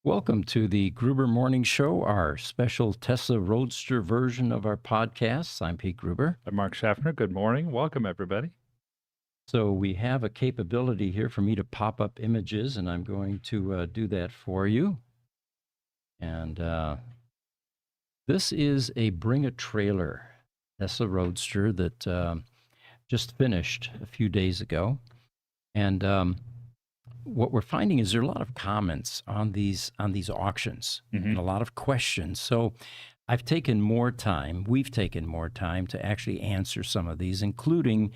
Welcome to the Gruber Morning Show, our special Tesla Roadster version of our podcasts. I'm Pete Gruber. I'm Mark Schaffner. Good morning. Welcome, everybody. So we have a capability here for me to pop up images, and I'm going to do that for you. And this is a Bring a Trailer Tesla Roadster that just finished a few days ago. And what we're finding is there are a lot of comments on these auctions and a lot of questions. So we've taken more time to actually answer some of these, including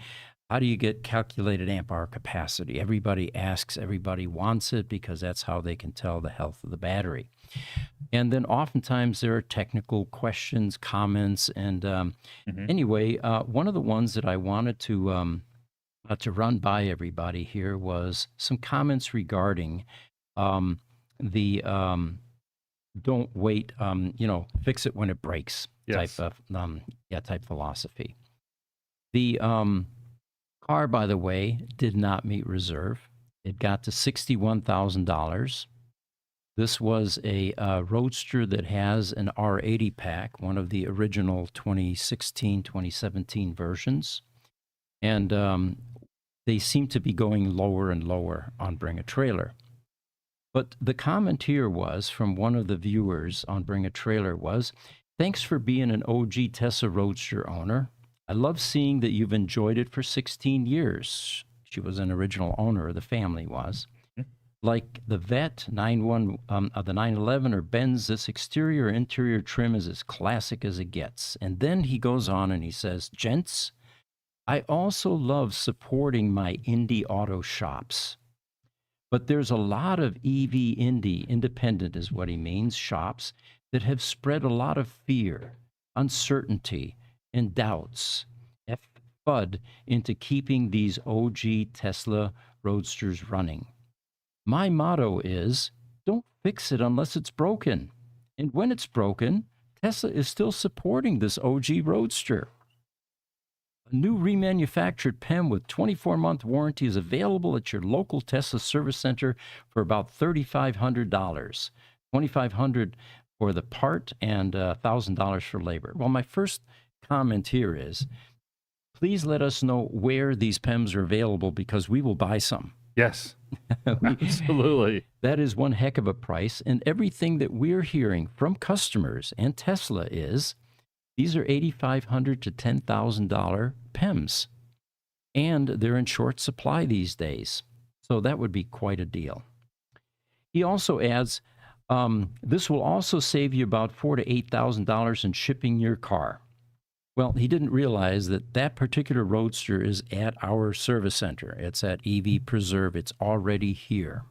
how do you get calculated amp hour capacity? Everybody asks, everybody wants it because that's how they can tell the health of the battery. And then oftentimes there are technical questions, comments, and anyway, one of the ones that I wanted to run by everybody here was some comments regarding the don't wait, fix it when it breaks Yes. type philosophy. The car, by the way, did not meet reserve. It got to $61,000. This was a Roadster that has an R80 pack, one of the original 2016, 2017 versions. And they seem to be going lower and lower on Bring a Trailer. But the comment here was from one of the viewers on Bring a Trailer was, thanks for being an OG Tesla Roadster owner. I love seeing that you've enjoyed it for 16 years. She was an original owner, the family was. Like the Vet, the 911 or Benz, this exterior interior trim is as classic as it gets. And then he goes on and he says, gents, I also love supporting my indie auto shops. But there's a lot of EV independent is what he means, shops that have spread a lot of fear, uncertainty, and doubts, FUD, into keeping these OG Tesla Roadsters running. My motto is, don't fix it unless it's broken. And when it's broken, Tesla is still supporting this OG Roadster. A new remanufactured PEM with 24-month warranty is available at your local Tesla service center for about $3,500. $2,500 for the part and $1,000 for labor. Well, my first comment here is, please let us know where these PEMs are available because we will buy some. Yes, absolutely. That is one heck of a price. And everything that we're hearing from customers and Tesla is, these are $8,500 to $10,000 PEMs, and they're in short supply these days. So that would be quite a deal. He also adds, this will also save you about $4,000 to $8,000 in shipping your car. Well, he didn't realize that that particular Roadster is at our service center. It's at EV Preserve. It's already here.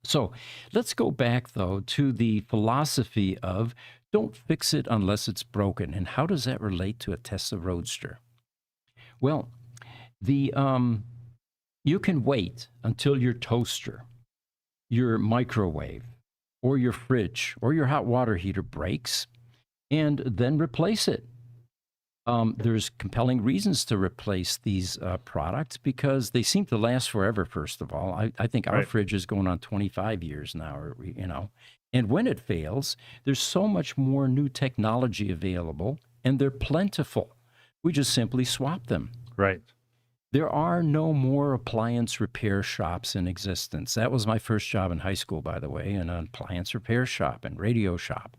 So let's go back, though, to the philosophy of don't fix it unless it's broken. And how does that relate to a Tesla Roadster? Well, you can wait until your toaster, your microwave, or your fridge, or your hot water heater breaks, and then replace it. There's compelling reasons to replace these products because they seem to last forever, first of all. I think our fridge is going on 25 years now, And when it fails, there's so much more new technology available, and they're plentiful. We just simply swap them. Right. There are no more appliance repair shops in existence. That was my first job in high school, by the way, an appliance repair shop and radio shop.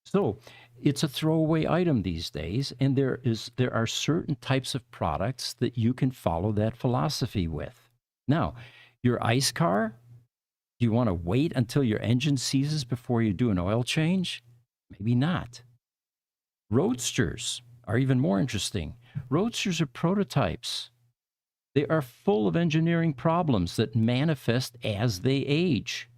So it's a throwaway item these days, and there are certain types of products that you can follow that philosophy with. Now, your ICE car, do you want to wait until your engine seizes before you do an oil change? Maybe not. Roadsters are even more interesting. Roadsters are prototypes. They are full of engineering problems that manifest as they age.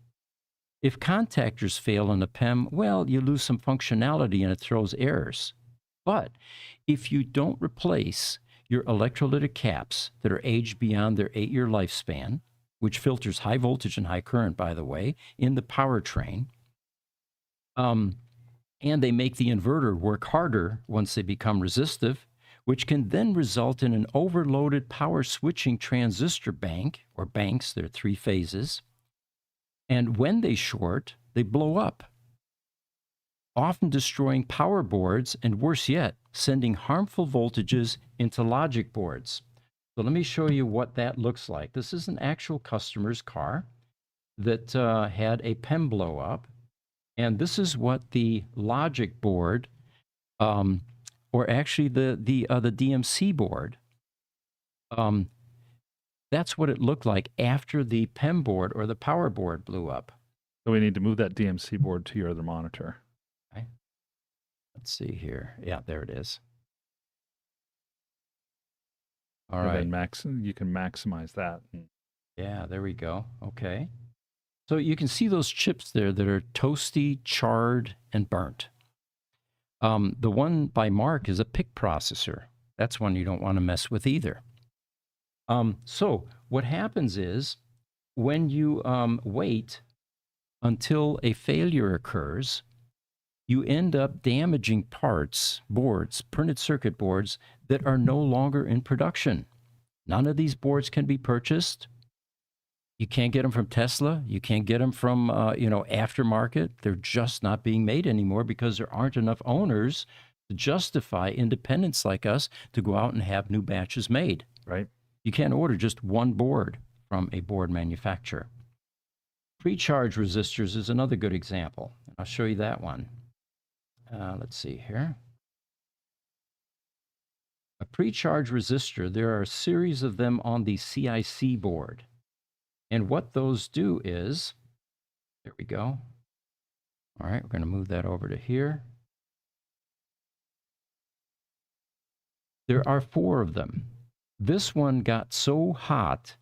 If contactors fail in a PEM, well, you lose some functionality and it throws errors. But if you don't replace your electrolytic caps that are aged beyond their 8-year lifespan, which filters high voltage and high current, by the way, in the powertrain, and they make the inverter work harder once they become resistive, which can then result in an overloaded power switching transistor bank, or banks, there are 3 phases. And when they short, they blow up, often destroying power boards and, worse yet, sending harmful voltages into logic boards. So let me show you what that looks like. This is an actual customer's car that had a PEM blow up, and this is what the logic board, or actually the DMC board, that's what it looked like after the PEM board or the power board blew up. So we need to move that DMC board to your other monitor. Okay. Let's see here. Yeah, there it is. All right. And then you can maximize that. Yeah, there we go. Okay. So you can see those chips there that are toasty, charred, and burnt. The one by Mark is a PIC processor. That's one you don't want to mess with either. So what happens is when you wait until a failure occurs, you end up damaging parts, boards, printed circuit boards that are no longer in production. None of these boards can be purchased. You can't get them from Tesla. You can't get them from, aftermarket. They're just not being made anymore because there aren't enough owners to justify independents like us to go out and have new batches made. Right. You can't order just one board from a board manufacturer. Pre-charge resistors is another good example. I'll show you that one. Let's see here. A pre-charge resistor, there are a series of them on the CIC board. And what those do is, there we go. All right, we're going to move that over to here. There are 4 of them. This one got so hot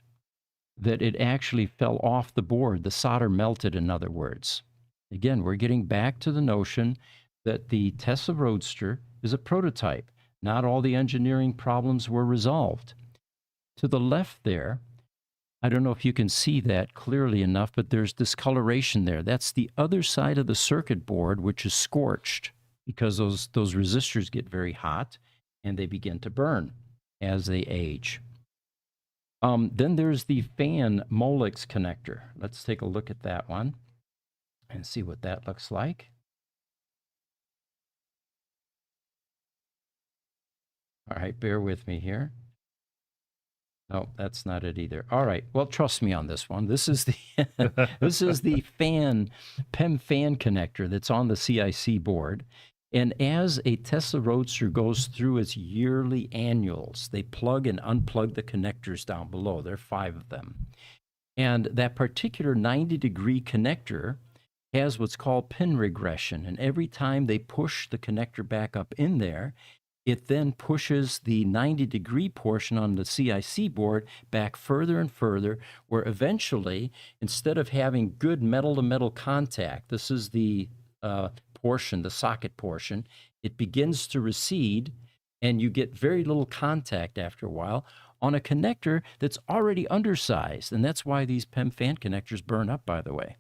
that it actually fell off the board. The solder melted, in other words. Again, we're getting back to the notion that the Tesla Roadster is a prototype. Not all the engineering problems were resolved. To the left there, I don't know if you can see that clearly enough, but there's discoloration there. That's the other side of the circuit board, which is scorched because those resistors get very hot and they begin to burn as they age. Then there's the fan Molex connector. Let's take a look at that one and see what that looks like. All right, bear with me here. No, that's not it either. All right, well, trust me on this one. This is the this is the PEM fan connector that's on the CIC board. And as a Tesla Roadster goes through its yearly annuals, they plug and unplug the connectors down below. There are 5 of them. And that particular 90-degree connector has what's called pin regression. And every time they push the connector back up in there, it then pushes the 90-degree portion on the CIC board back further and further, where eventually, instead of having good metal-to-metal contact, this is the portion, the socket portion, it begins to recede, and you get very little contact after a while on a connector that's already undersized. And that's why these PEM fan connectors burn up, by the way.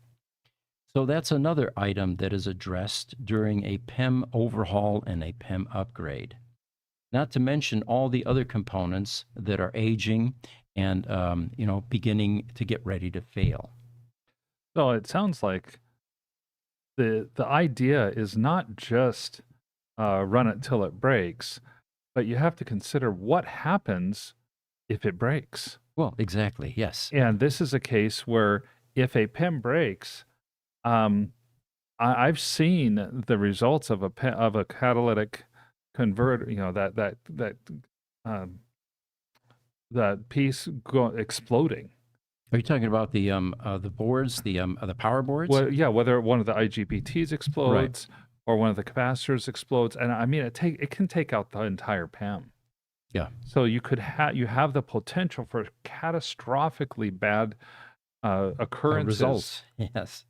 So that's another item that is addressed during a PEM overhaul and a PEM upgrade. Not to mention all the other components that are aging and, beginning to get ready to fail. So it sounds like the idea is not just run it till it breaks, but you have to consider what happens if it breaks. Well, exactly, yes. And this is a case where if a PEM breaks, I've seen the results of a catalytic converter, that piece exploding. Are you talking about the boards, the power boards? Well, yeah, whether one of the IGBTs explodes or one of the capacitors explodes, and I mean it can take out the entire PEM. Yeah. So you have the potential for catastrophically bad occurrences results. Yes.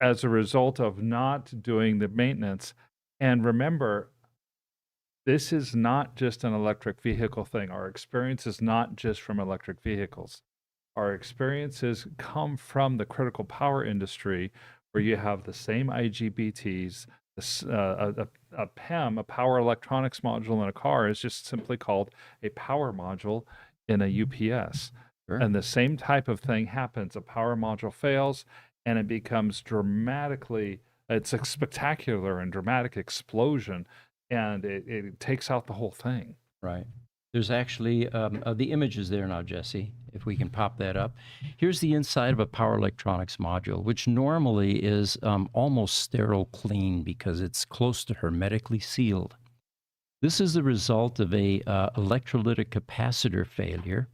as a result of not doing the maintenance. And remember, this is not just an electric vehicle thing. Our experience is not just from electric vehicles. Our experiences come from the critical power industry, where you have the same IGBTs. A PEM, a power electronics module in a car, is just simply called a power module in a UPS. Sure. And the same type of thing happens. A power module fails, and it becomes dramatically, it's a spectacular and dramatic explosion, and it takes out the whole thing. Right. There's actually the image is there now, Jesse, if we can pop that up. Here's the inside of a power electronics module, which normally is almost sterile clean because it's close to hermetically sealed. This is the result of a electrolytic capacitor failure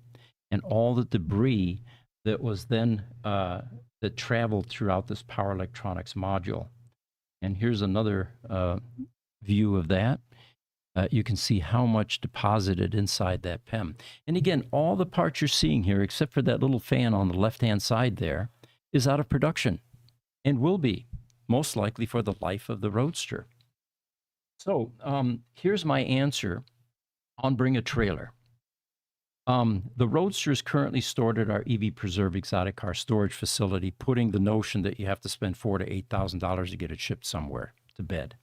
and all the debris that was then that traveled throughout this power electronics module. And here's another view of that. You can see how much deposited inside that PEM. And again, all the parts you're seeing here, except for that little fan on the left-hand side there, is out of production and will be, most likely for the life of the Roadster. So here's my answer on Bring a Trailer. The Roadster is currently stored at our EV Preserve exotic car storage facility, putting the notion that you have to spend $4,000 to $8,000 to get it shipped somewhere to bed.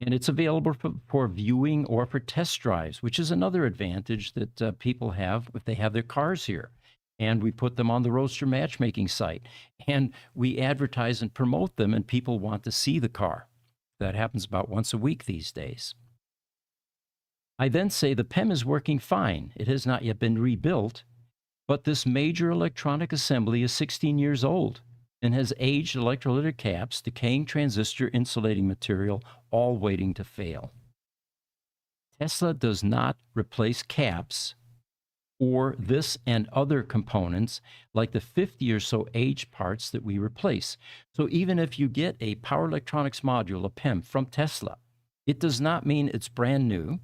And it's available for viewing or for test drives, which is another advantage that people have if they have their cars here. And we put them on the Roadster matchmaking site. And we advertise and promote them, and people want to see the car. That happens about once a week these days. I then say the PEM is working fine. It has not yet been rebuilt, but this major electronic assembly is 16 years old and has aged electrolytic caps, decaying transistor insulating material, all waiting to fail. Tesla does not replace caps or this and other components like the 50 or so aged parts that we replace. So even if you get a power electronics module, a PEM from Tesla, it does not mean it's brand new.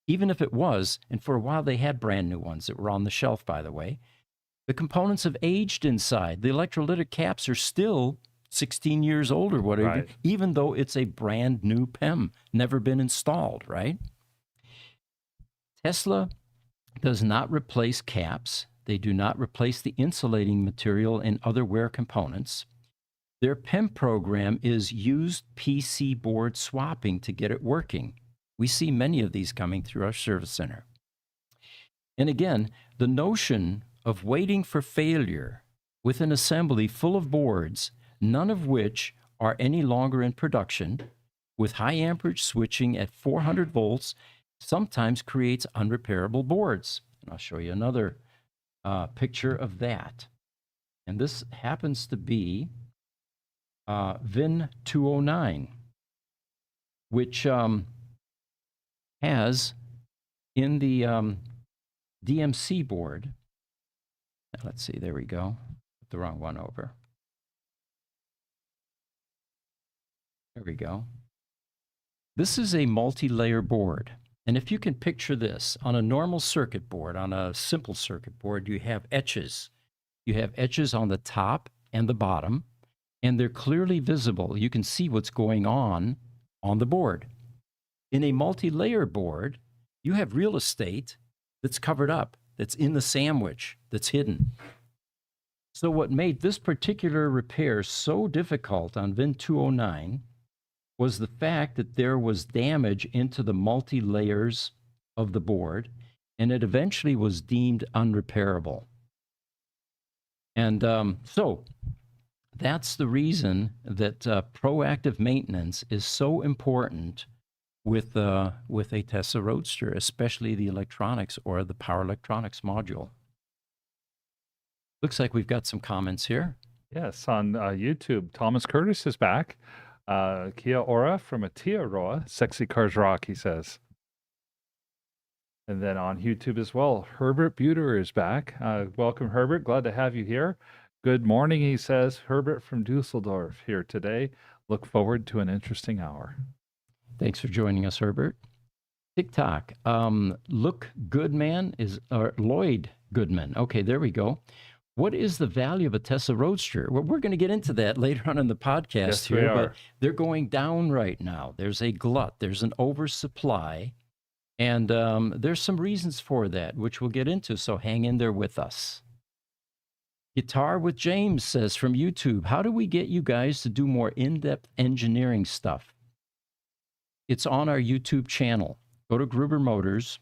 Even if it was, and for a while they had brand new ones that were on the shelf, by the way, the components have aged inside. The electrolytic caps are still 16 years old or whatever, Right. even though it's a brand new PEM, never been installed, right? Tesla does not replace caps. They do not replace the insulating material and other wear components. Their PEM program is used PC board swapping to get it working. We see many of these coming through our service center. And again, the notion of waiting for failure with an assembly full of boards, none of which are any longer in production, with high amperage switching at 400 volts, sometimes creates unrepairable boards. And I'll show you another picture of that. And this happens to be VIN 209, which has in the DMC board, let's see, there we go. Put the wrong one over. There we go. This is a multi-layer board. And if you can picture this, on a normal circuit board, on a simple circuit board, you have etches. You have etches on the top and the bottom, and they're clearly visible. You can see what's going on the board. In a multi-layer board, you have real estate that's covered up, that's in the sandwich, that's hidden. So what made this particular repair so difficult on VIN 209 was the fact that there was damage into the multi-layers of the board, and it eventually was deemed unrepairable. And so that's the reason that proactive maintenance is so important with a Tesla Roadster, especially the electronics or the power electronics module. Looks like we've got some comments here. Yes, on YouTube, Thomas Curtis is back. Kia Ora from Aotearoa, Sexy Cars Rock, he says. And then on YouTube as well, Herbert Buter is back. Welcome, Herbert. Glad to have you here. Good morning, he says. Herbert from Dusseldorf here today. Look forward to an interesting hour. Thanks for joining us, Herbert. TikTok. Look Goodman is, or Lloyd Goodman. Okay, there we go. What is the value of a Tesla Roadster? Well, we're going to get into that later on in the podcast Yes, here, we are. but they're going down right now. There's a glut, there's an oversupply, and there's some reasons for that, which we'll get into, so hang in there with us. Guitar with James says from YouTube, how do we get you guys to do more in-depth engineering stuff? It's on our YouTube channel. Go to Gruber Motors.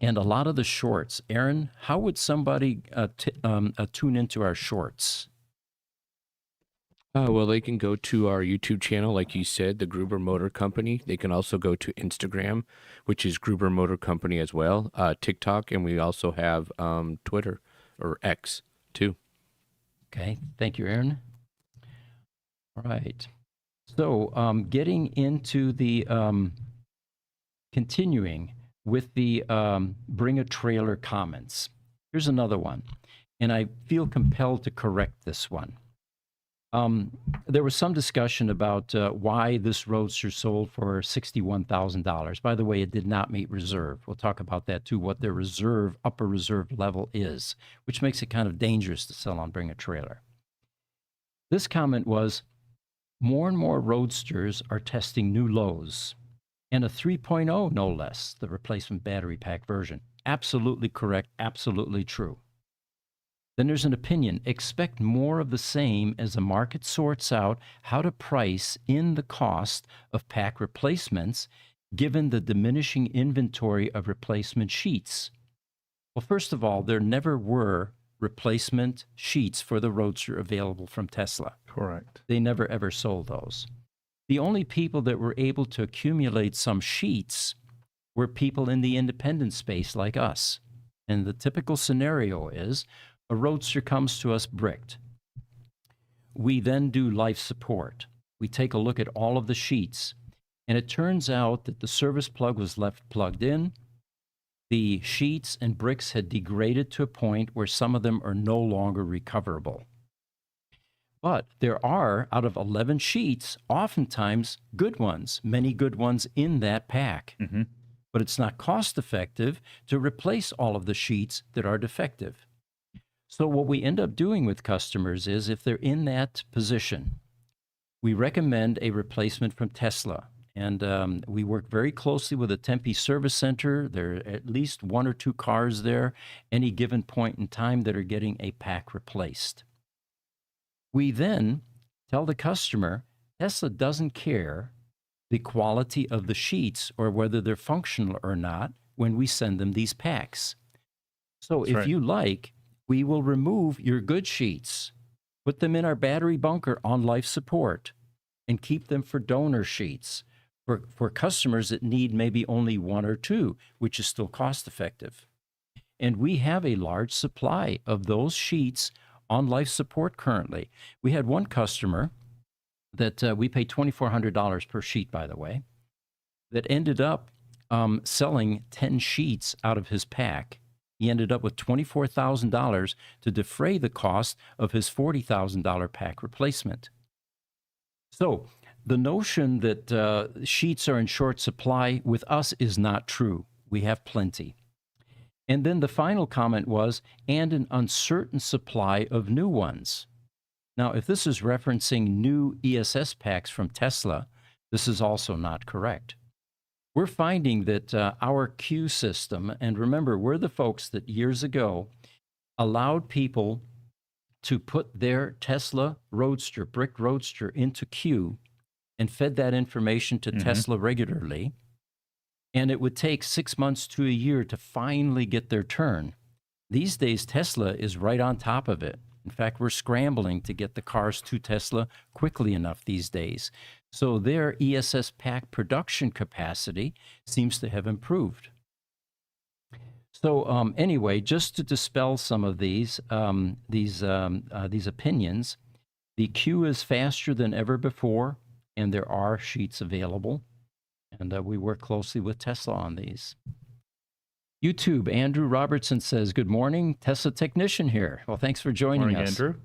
And a lot of the shorts. Aaron, how would somebody tune into our shorts? Well, they can go to our YouTube channel, like you said, the Gruber Motor Company. They can also go to Instagram, which is Gruber Motor Company as well, TikTok, and we also have Twitter or X too. Okay, thank you, Aaron. All right. So, getting into the continuing with the bring a trailer comments. Here's another one, and I feel compelled to correct this one. There was some discussion about why this Roadster sold for $61,000. By the way, it did not meet reserve. We'll talk about that too, what their reserve, upper reserve level is, which makes it kind of dangerous to sell on Bring a Trailer. This comment was, more and more Roadsters are testing new lows, and a 3.0 no less, the replacement battery pack version. Absolutely correct, absolutely true. Then there's an opinion. Expect more of the same as the market sorts out how to price in the cost of pack replacements given the diminishing inventory of replacement sheets. Well, first of all, there never were replacement sheets for the Roadster available from Tesla. Correct. They never ever sold those. The only people that were able to accumulate some sheets were people in the independent space like us. And the typical scenario is a Roadster comes to us bricked. We then do life support. We take a look at all of the sheets, and it turns out that the service plug was left plugged in. The sheets and bricks had degraded to a point where some of them are no longer recoverable. But there are, out of 11 sheets, oftentimes good ones, many good ones in that pack. Mm-hmm. But it's not cost effective to replace all of the sheets that are defective. So what we end up doing with customers is if they're in that position, we recommend a replacement from Tesla. And we work very closely with a Tempe service center. There are at least one or two cars there any given point in time that are getting a pack replaced. We then tell the customer Tesla doesn't care the quality of the sheets or whether they're functional or not when we send them these packs. So That's if right. you like, we will remove your good sheets, put them in our battery bunker on life support, and keep them for donor sheets for customers that need maybe only one or two, which is still cost effective. And we have a large supply of those sheets on life support currently. We had one customer that we paid $2,400 per sheet, by the way, that ended up selling 10 sheets out of his pack. He ended up with $24,000 to defray the cost of his $40,000 pack replacement. So the notion that sheets are in short supply with us is not true. We have plenty. And then the final comment was, and an uncertain supply of new ones. Now, if this is referencing new ESS packs from Tesla, this is also not correct. We're finding that our queue system, and remember, we're the folks that years ago allowed people to put their Tesla Roadster, brick Roadster, into queue and fed that information to Tesla regularly. And it would take 6 months to a year to finally get their turn. These days, Tesla is right on top of it. In fact, we're scrambling to get the cars to Tesla quickly enough these days. So their ESS pack production capacity seems to have improved. So anyway, just to dispel some of these opinions, the queue is faster than ever before, and there are sheets available. And we work closely with Tesla on these. YouTube, Andrew Robertson says, good morning, Tesla technician here. Well, thanks for joining Morning, us. Andrew.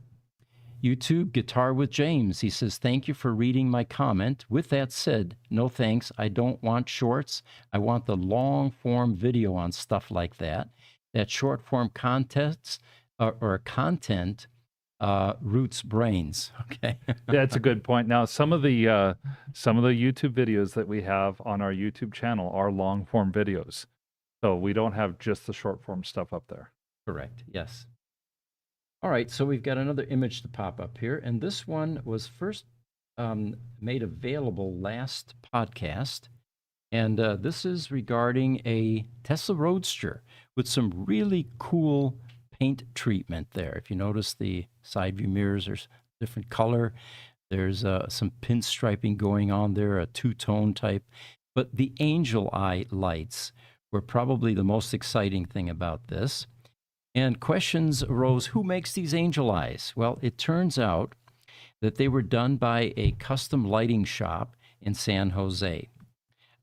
YouTube, Guitar with James. He says, thank you for reading my comment. With that said, no thanks. I don't want shorts. I want the long form video on stuff like that. That short form content roots brains. Okay. That's a good point. Now, some of the YouTube videos that we have on our YouTube channel are long form videos. So we don't have just the short form stuff up there. Correct. Yes. All right. So we've got another image to pop up here. And this one was first made available last podcast. And this is regarding a Tesla Roadster with some really cool paint treatment there. If you notice, the side view mirrors are different color. There's some pinstriping going on there, a two-tone type. But the angel eye lights were probably the most exciting thing about this. And questions arose, who makes these angel eyes? Well, it turns out that they were done by a custom lighting shop in San Jose.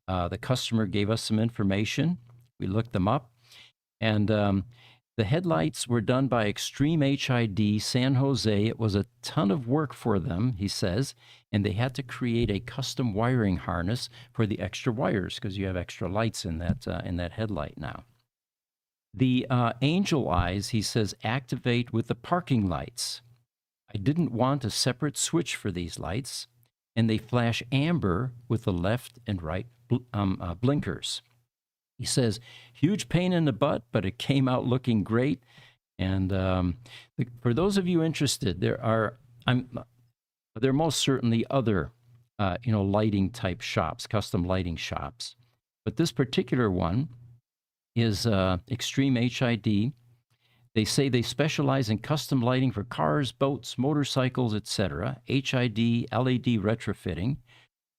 The customer gave us some information. We looked them up. And the headlights were done by Extreme HID San Jose. It was a ton of work for them, he says, and they had to create a custom wiring harness for the extra wires because you have extra lights in that headlight now. The angel eyes, he says, activate with the parking lights. I didn't want a separate switch for these lights, and they flash amber with the left and right blinkers. He says, huge pain in the butt, but it came out looking great. And for those of you interested, there are most certainly other, lighting type shops, custom lighting shops. But this particular one is Extreme HID. They say they specialize in custom lighting for cars, boats, motorcycles, etc. HID, LED retrofitting.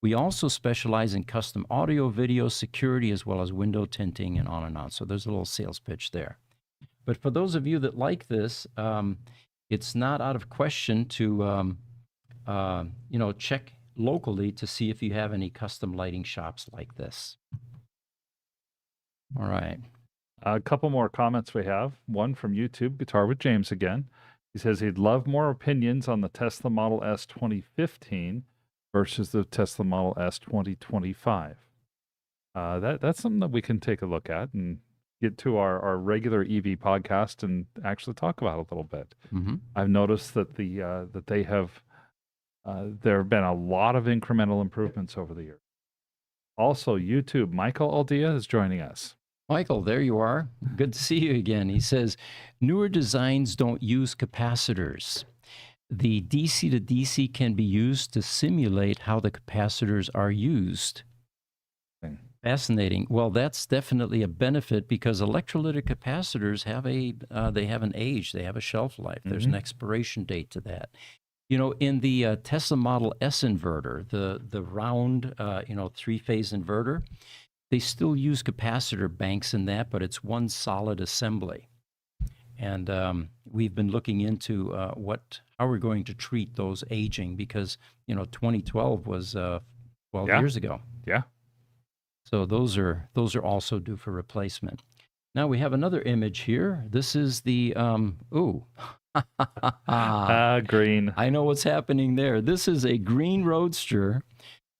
We also specialize in custom audio, video, security, as well as window tinting and on and on. So there's a little sales pitch there. But for those of you that like this, it's not out of question to, check locally to see if you have any custom lighting shops like this. All right. A couple more comments we have. One from YouTube, Guitar with James again. He says he'd love more opinions on the Tesla Model S 2015 versus the Tesla Model S 2025. That's something that we can take a look at and get to our regular EV podcast and actually talk about a little bit. Mm-hmm. I've noticed that they have there have been a lot of incremental improvements over the years. Also, YouTube, Michael Aldea is joining us. Michael, there you are. Good to see you again. He says, newer designs don't use capacitors. The DC to DC can be used to simulate how the capacitors are used. Fascinating. Well, that's definitely a benefit because electrolytic capacitors have they have an age, they have a shelf life. There's an expiration date to that. In the Tesla Model S inverter, the round, three-phase inverter, they still use capacitor banks in that, but it's one solid assembly. And we've been looking into how we're going to treat those aging because 2012 was 12 years ago. Yeah. So those are also due for replacement. Now we have another image here. This is the green. I know what's happening there. This is a green Roadster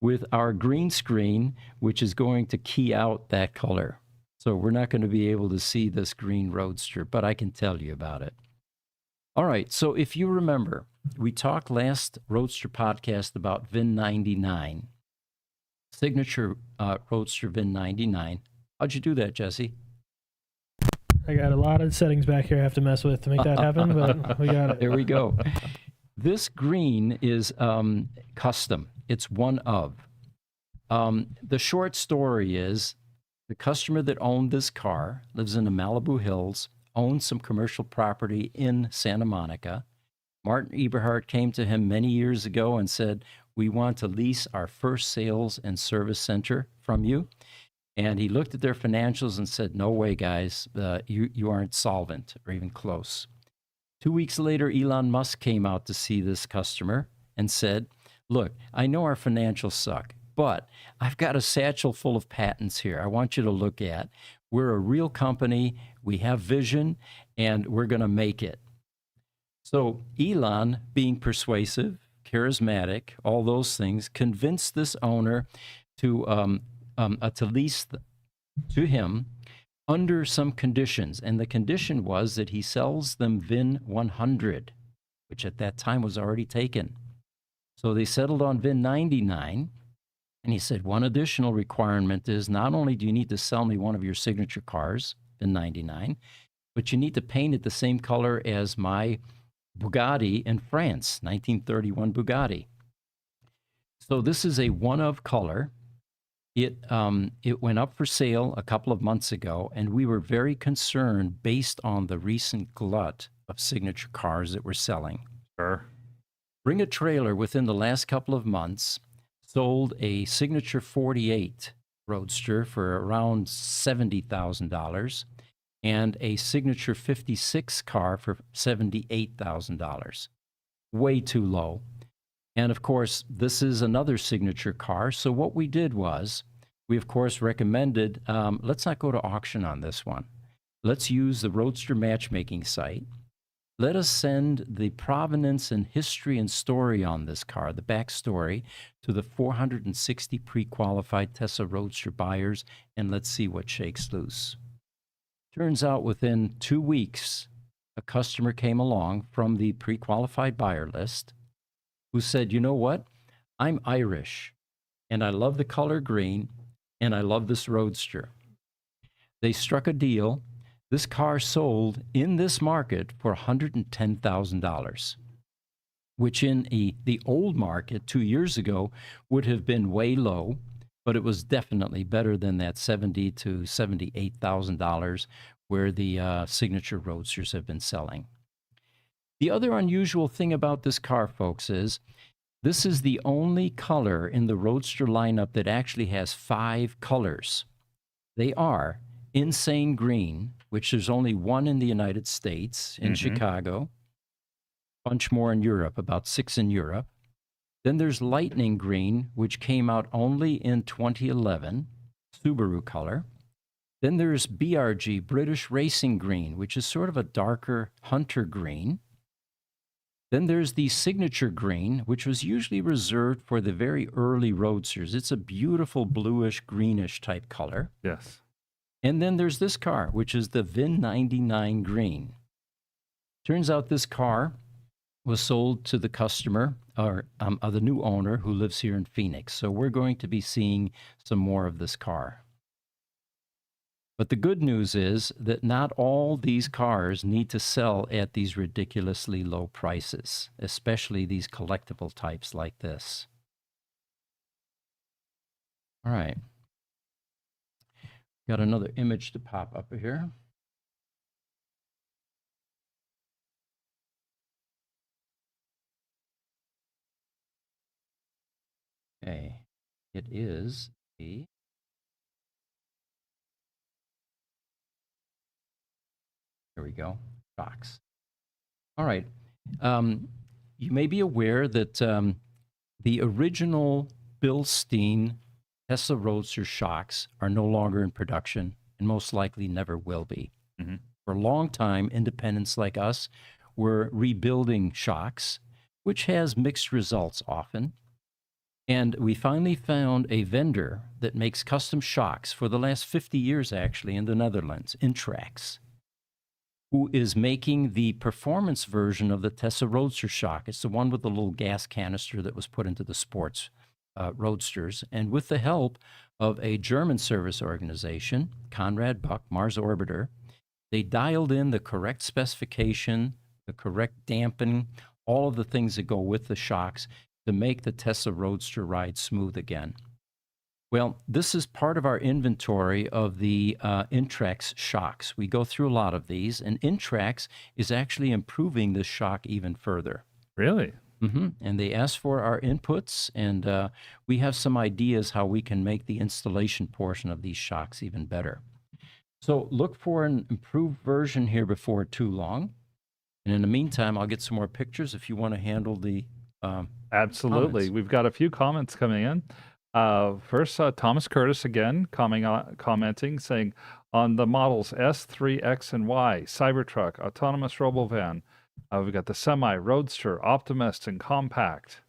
with our green screen, which is going to key out that color. So we're not going to be able to see this green Roadster, but I can tell you about it. All right, so if you remember, we talked last Roadster podcast about VIN 99, signature Roadster VIN 99. How'd you do that, Jesse? I got a lot of settings back here I have to mess with to make that happen, but we got it. There we go. This green is custom. It's one of. The short story is the customer that owned this car lives in the Malibu Hills, owns some commercial property in Santa Monica. Martin Eberhardt came to him many years ago and said, we want to lease our first sales and service center from you. And he looked at their financials and said, no way, guys, you aren't solvent or even close. 2 weeks later, Elon Musk came out to see this customer and said, look, I know our financials suck, but I've got a satchel full of patents here I want you to look at. We're a real company, we have vision, and we're going to make it. So Elon, being persuasive, charismatic, all those things, convinced this owner to lease to him under some conditions. And the condition was that he sells them VIN 100, which at that time was already taken. So they settled on VIN 99. And he said, one additional requirement is not only do you need to sell me one of your signature cars, VIN 99, but you need to paint it the same color as my Bugatti in France, 1931 Bugatti. So this is a one-of color. It went up for sale a couple of months ago, and we were very concerned based on the recent glut of signature cars that we're selling. Sure. Bring a Trailer, within the last couple of months, sold a Signature 48 Roadster for around $70,000 and a Signature 56 car for $78,000. Way too low. And of course, this is another Signature car. So what we did was, we of course recommended, let's not go to auction on this one. Let's use the Roadster matchmaking site. Let us send the provenance and history and story on this car, the backstory, to the 460 pre-qualified Tesla Roadster buyers, and let's see what shakes loose. Turns out within 2 weeks, a customer came along from the pre-qualified buyer list who said, you know what? I'm Irish, and I love the color green, and I love this Roadster. They struck a deal. This car sold in this market for $110,000, which in the old market 2 years ago would have been way low, but it was definitely better than that $70,000 to $78,000 where the Signature Roadsters have been selling. The other unusual thing about this car, folks, is this is the only color in the Roadster lineup that actually has 5 colors. They are Insane Green, which there's only one in the United States, in Chicago, a bunch more in Europe, about 6 in Europe. Then there's Lightning Green, which came out only in 2011, Subaru color. Then there's BRG, British Racing Green, which is sort of a darker hunter green. Then there's the Signature Green, which was usually reserved for the very early Roadsters. It's a beautiful bluish, greenish type color. Yes. And then there's this car, which is the VIN 99 Green. Turns out this car was sold to the customer, or the new owner who lives here in Phoenix. So we're going to be seeing some more of this car. But the good news is that not all these cars need to sell at these ridiculously low prices, especially these collectible types like this. All right. Got another image to pop up here. Okay. It is the There we go. Shocks. All right. You may be aware that the original Bilstein Tesla Roadster shocks are no longer in production and most likely never will be. Mhm. For a long time, independents like us were rebuilding shocks, which has mixed results often. And we finally found a vendor that makes custom shocks for the last 50 years, actually, in the Netherlands, Intrax, who is making the performance version of the Tesla Roadster shock. It's the one with the little gas canister that was put into the sports Roadsters. And with the help of a German service organization, Conrad Buck, Mars Orbiter, they dialed in the correct specification, the correct damping, all of the things that go with the shocks to make the Tesla Roadster ride smooth again. Well, this is part of our inventory of the Intrax shocks. We go through a lot of these, and Intrax is actually improving this shock even further. Really? And they asked for our inputs, and we have some ideas how we can make the installation portion of these shocks even better. So look for an improved version here before too long. And in the meantime, I'll get some more pictures if you want to handle the Absolutely. comments. We've got a few comments coming in. First, Thomas Curtis again commenting, saying, on the models S, 3, X, and Y, Cybertruck, Autonomous Robovan, we've got the Semi, Roadster, Optimist, and Compact.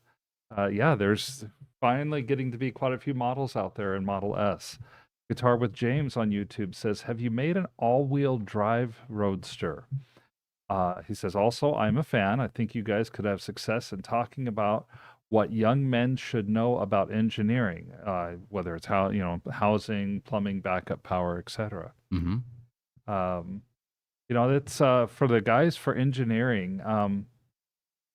Yeah, there's finally getting to be quite a few models out there in Model S. Guitar with James on YouTube says, have you made an all-wheel drive Roadster? He says, also, I'm a fan. I think you guys could have success in talking about what young men should know about engineering, whether it's housing, plumbing, backup power, etc. It's for the guys for engineering.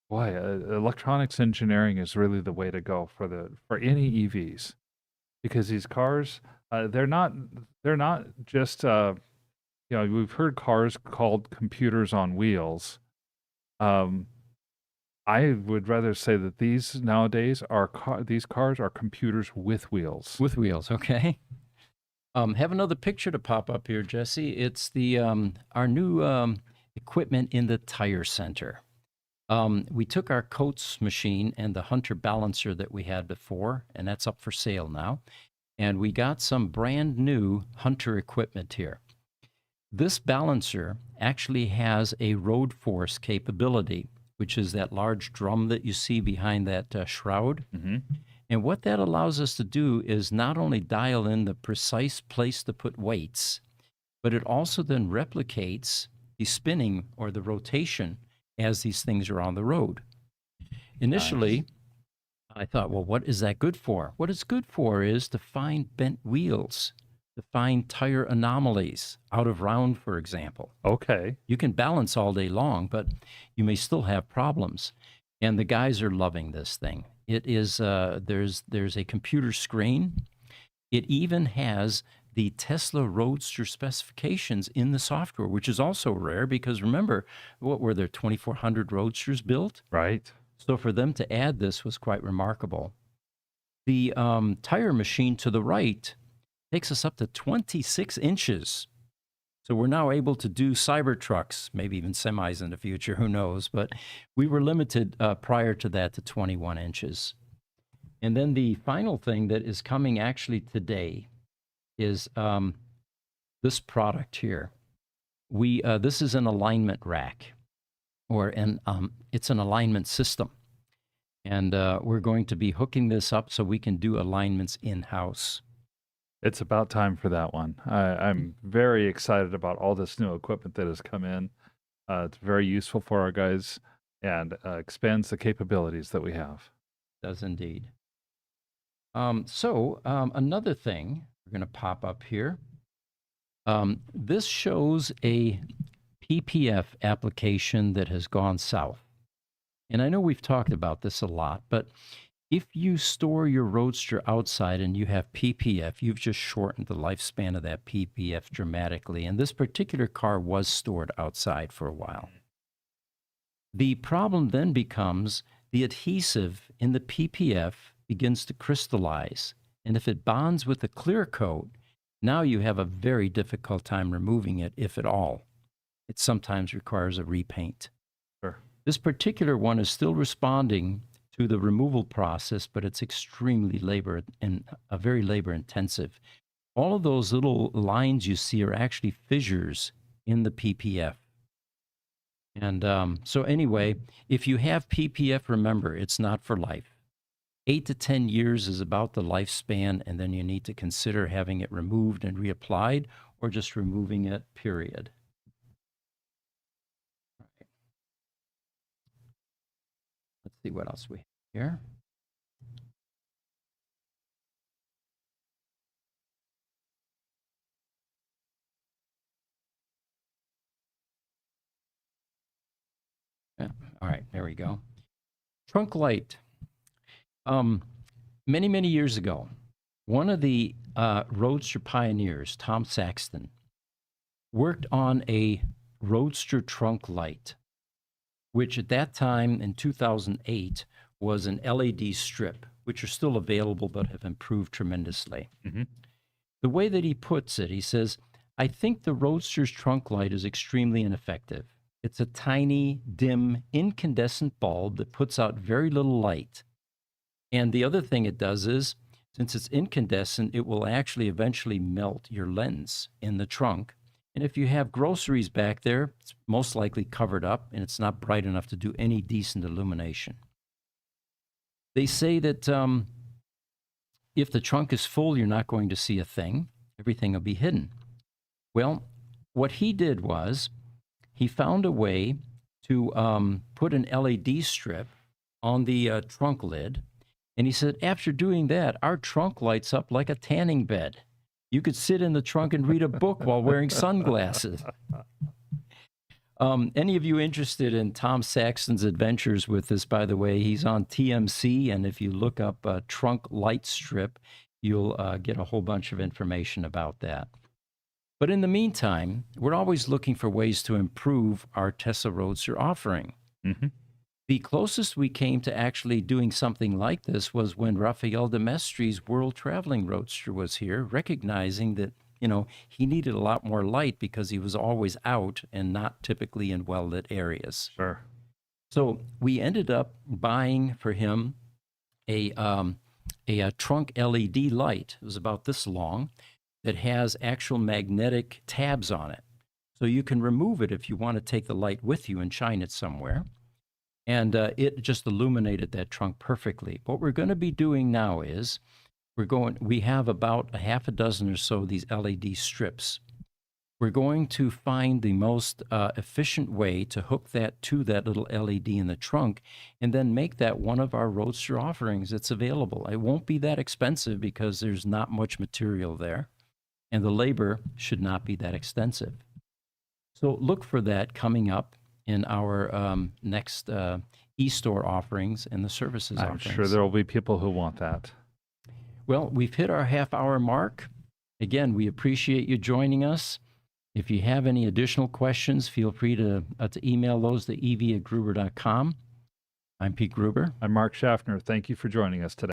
Electronics engineering is really the way to go for any EVs, because these cars, they're not just we've heard cars called computers on wheels. I would rather say that these nowadays these cars are computers with wheels. With wheels, okay. Have another picture to pop up here, Jesse. It's the our new equipment in the tire center. We took our Coates machine and the Hunter balancer that we had before, and that's up for sale now. And we got some brand new Hunter equipment here. This balancer actually has a road force capability, which is that large drum that you see behind that shroud. Mm-hmm. And what that allows us to do is not only dial in the precise place to put weights, but it also then replicates the spinning or the rotation as these things are on the road. Initially, I thought, well, what is that good for? What it's good for is to find bent wheels, to find tire anomalies out of round, for example. Okay. You can balance all day long, but you may still have problems. And the guys are loving this thing. It is there's a computer screen. It even has the Tesla Roadster specifications in the software, which is also rare because remember, what were there 2,400 Roadsters built? Right. So for them to add this was quite remarkable. The tire machine to the right takes us up to 26 inches. So we're now able to do Cybertrucks, maybe even semis in the future, who knows? But we were limited prior to that to 21 inches. And then the final thing that is coming actually today is this product here. This is an alignment rack, or it's an alignment system. And we're going to be hooking this up so we can do alignments in-house. It's about time for that one. I'm very excited about all this new equipment that has come in. It's very useful for our guys and expands the capabilities that we have. Does indeed. Another thing we're going to pop up here. This shows a PPF application that has gone south. And I know we've talked about this a lot, but if you store your Roadster outside and you have PPF, you've just shortened the lifespan of that PPF dramatically. And this particular car was stored outside for a while. The problem then becomes the adhesive in the PPF begins to crystallize. And if it bonds with the clear coat, now you have a very difficult time removing it, if at all. It sometimes requires a repaint. Sure. This particular one is still responding to the removal process, but it's extremely very labor intensive. All of those little lines you see are actually fissures in the PPF. And so anyway, if you have PPF, remember, it's not for life. 8 to 10 years is about the lifespan, and then you need to consider having it removed and reapplied, or just removing it, period. All right. Let's see what else we have here. Yeah. All right, there we go. Trunk light. Many, many years ago, one of the Roadster pioneers, Tom Saxton, worked on a Roadster trunk light, which at that time in 2008 was an LED strip, which are still available but have improved tremendously. Mm-hmm. The way that he puts it, he says, I think the Roadster's trunk light is extremely ineffective. It's a tiny, dim, incandescent bulb that puts out very little light. And the other thing it does is, since it's incandescent, it will actually eventually melt your lens in the trunk. And if you have groceries back there, it's most likely covered up and it's not bright enough to do any decent illumination. They say that if the trunk is full, you're not going to see a thing. Everything will be hidden. Well, what he did was he found a way to put an LED strip on the trunk lid. And he said, after doing that, our trunk lights up like a tanning bed. You could sit in the trunk and read a book while wearing sunglasses. Any of you interested in Tom Saxton's adventures with this, by the way, he's on TMC. And if you look up trunk light strip, you'll get a whole bunch of information about that. But in the meantime, we're always looking for ways to improve our Tesla Roadster offering. Mm-hmm. The closest we came to actually doing something like this was when Raphael de Mestre's World Traveling Roadster was here, recognizing that, he needed a lot more light because he was always out and not typically in well-lit areas. Sure. So we ended up buying for him a trunk LED light. It was about this long that has actual magnetic tabs on it. So you can remove it if you want to take the light with you and shine it somewhere. And it just illuminated that trunk perfectly. What we're going to be doing now is we have about a half a dozen or so of these LED strips. We're going to find the most efficient way to hook that to that little LED in the trunk and then make that one of our Roadster offerings that's available. It won't be that expensive because there's not much material there, and the labor should not be that extensive. So look for that coming up in our next e-store offerings and the services I'm offerings. sure there will be people who want that. Well, we've hit our half-hour mark. Again, we appreciate you joining us. If you have any additional questions, feel free to email those to ev@gruber.com. I'm Pete Gruber. I'm Mark Schaffner. Thank you for joining us today.